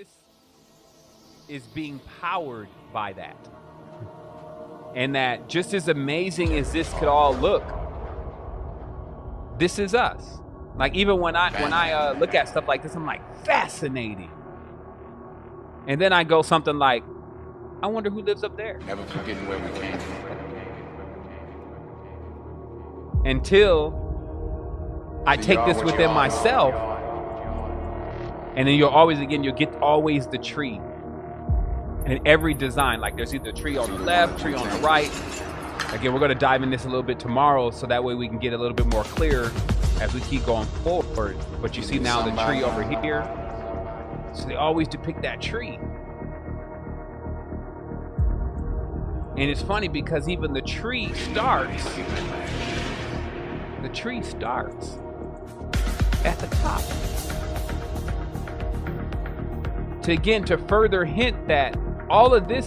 this is being powered by that. And that just as amazing as this could all look, this is us. Like even when I look at stuff like this, I'm like, fascinating. And then I go something like, I wonder who lives up there. Never forgetting where we came from. Until I take this within myself, and then you'll get always the tree. In every design, like there's either a tree on the left, tree on the right. Again, we're going to dive in this a little bit tomorrow, so that way we can get a little bit more clear as we keep going forward. But you see now the tree over here. So they always depict that tree. And it's funny because even the tree starts at the top. To further hint that all of this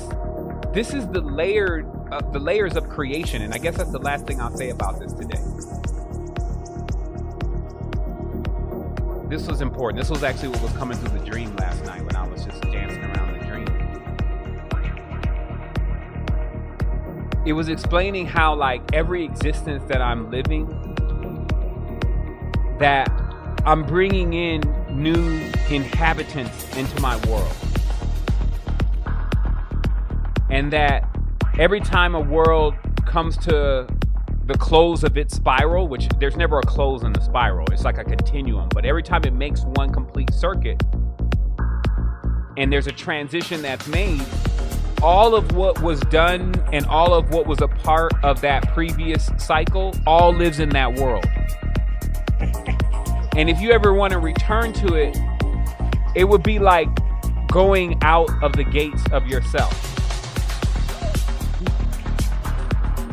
is the layers of creation. And I guess that's the last thing I'll say about this today. This was important. This was actually what was coming through the dream last night when I was just dancing around the dream. It was explaining how like every existence that I'm living, that I'm bringing in new inhabitants into my world. And that every time a world comes to the close of its spiral, which there's never a close in the spiral, it's like a continuum, but every time it makes one complete circuit and there's a transition that's made, all of what was done and all of what was a part of that previous cycle all lives in that world. And if you ever want to return to it, it would be like going out of the gates of yourself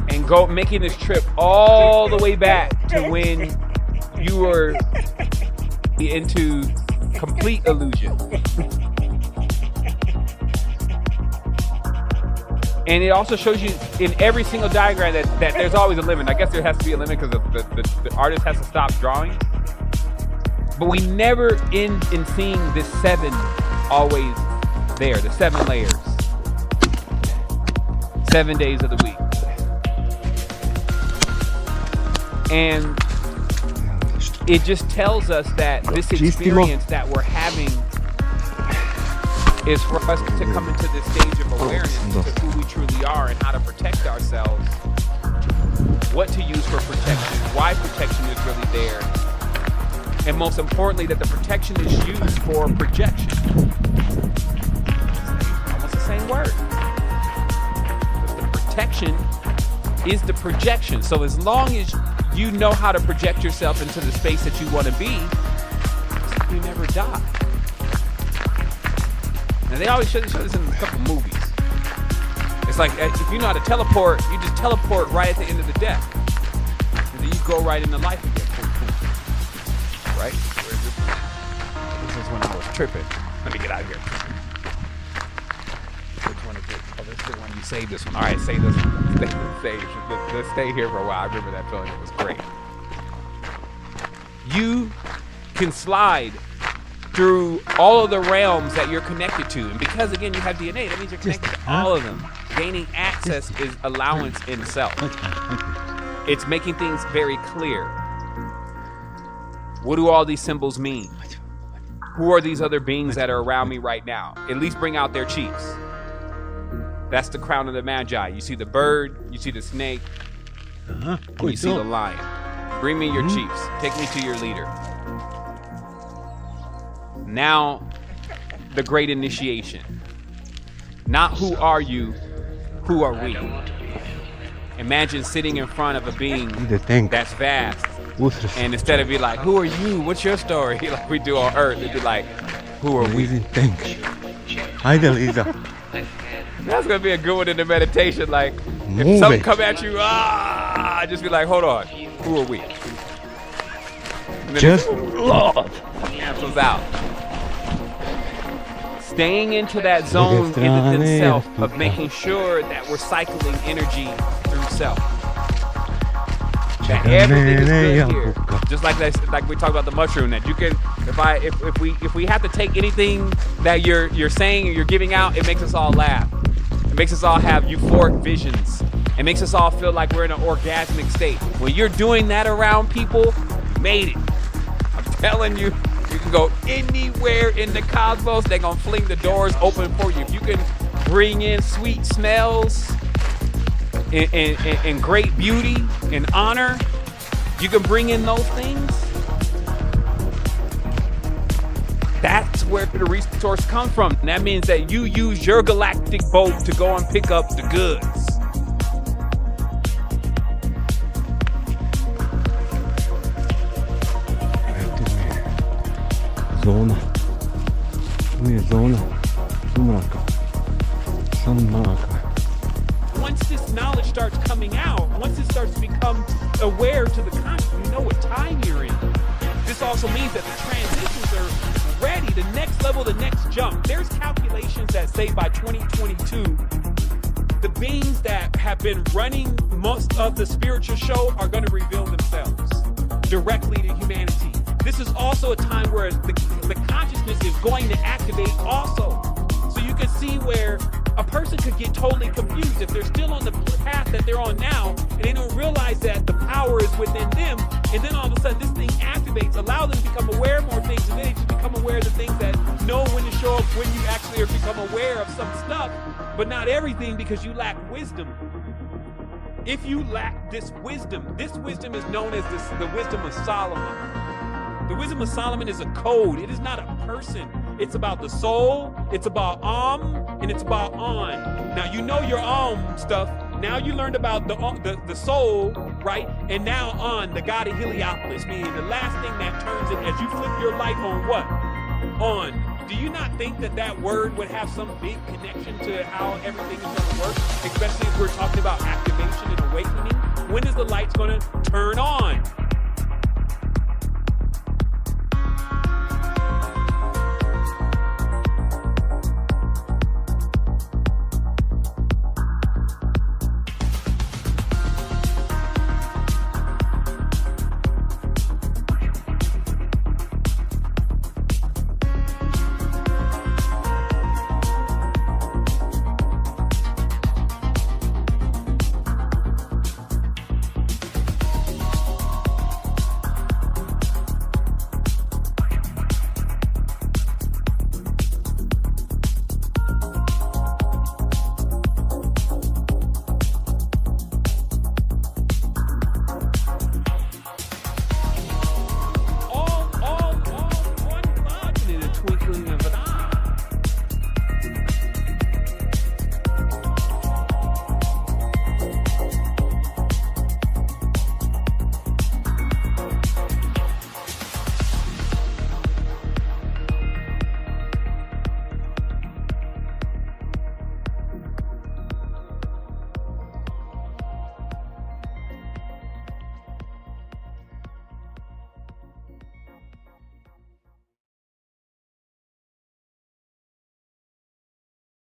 and making this trip all the way back to when you were into complete illusion. And it also shows you in every single diagram that there's always a limit. I guess there has to be a limit because the artist has to stop drawing. But we never end in seeing this 7 always there, the 7 layers. 7 days of the week. And it just tells us that this experience that we're having is for us to come into this stage of awareness to who we truly are and how to protect ourselves, what to use for protection, why protection is really there, and most importantly, that the protection is used for projection. Almost the same word. But the protection is the projection. So as long as you know how to project yourself into the space that you want to be, you never die. And they always show this in a couple movies. It's like if you know how to teleport, you just teleport right at the end of the deck. And then you go right into life again. Right? This is when I was tripping. Let me get out of here. Which one is it? Oh, this is the one you saved this one. All right, save this one. Let's stay here for a while. I remember that feeling. It was great. You can slide through all of the realms that you're connected to. And because, again, you have DNA, that means you're connected to all of them. Gaining access is allowance in self. It's making things very clear. What do all these symbols mean? Who are these other beings that are around me right now? At least bring out their chiefs. That's the crown of the Magi. You see the bird, you see the snake, and you see the lion. Bring me your chiefs. Take me to your leader. Now, the great initiation. Not who are you, who are we? Imagine sitting in front of a being that's vast. And instead of be like, who are you? What's your story? Like we do on Earth, it'd be like, who are we? That's gonna be a good one in the meditation. Like, if something come at you, just be like, hold on, who are we? Just love. Cancels out. Staying into that zone within self of making sure that we're cycling energy through self. that everything is good here. Just like that, like we talked about the mushroom. That you can, if we have to take anything that you're saying or you're giving out, it makes us all laugh. It makes us all have euphoric visions. It makes us all feel like we're in an orgasmic state. When you're doing that around people, you made it. I'm telling you, you can go anywhere in the cosmos. They're gonna fling the doors open for you. If you can bring in sweet smells and great beauty and honor, you can bring in those things. That's where the resource comes from. And that means that you use your galactic boat to go and pick up the goods. Once this knowledge starts coming out, once it starts to become aware to the conscious, you know what time you're in. This also means that the transitions are ready, the next level, the next jump. There's calculations that say by 2022, the beings that have been running most of the spiritual show are going to reveal themselves directly to humanity. This is also a time where the consciousness is going to activate also. So you can see where a person could get totally confused if they're still on the path that they're on now and they don't realize that the power is within them, and then all of a sudden this thing activates, allow them to become aware of more things, and then they just become aware of the things that know when to show up when you actually are become aware of some stuff, but not everything because you lack wisdom. If you lack this wisdom is known as the wisdom of Solomon. The wisdom of Solomon is a code. It is not a person. It's about the soul, it's about and it's about on. Now you know your stuff. Now you learned about the soul, right? And now on, the god of Heliopolis, meaning the last thing that turns it as you flip your light on what? On. Do you not think that word would have some big connection to how everything is going to work? Especially if we're talking about activation and awakening. When is the lights going to turn on?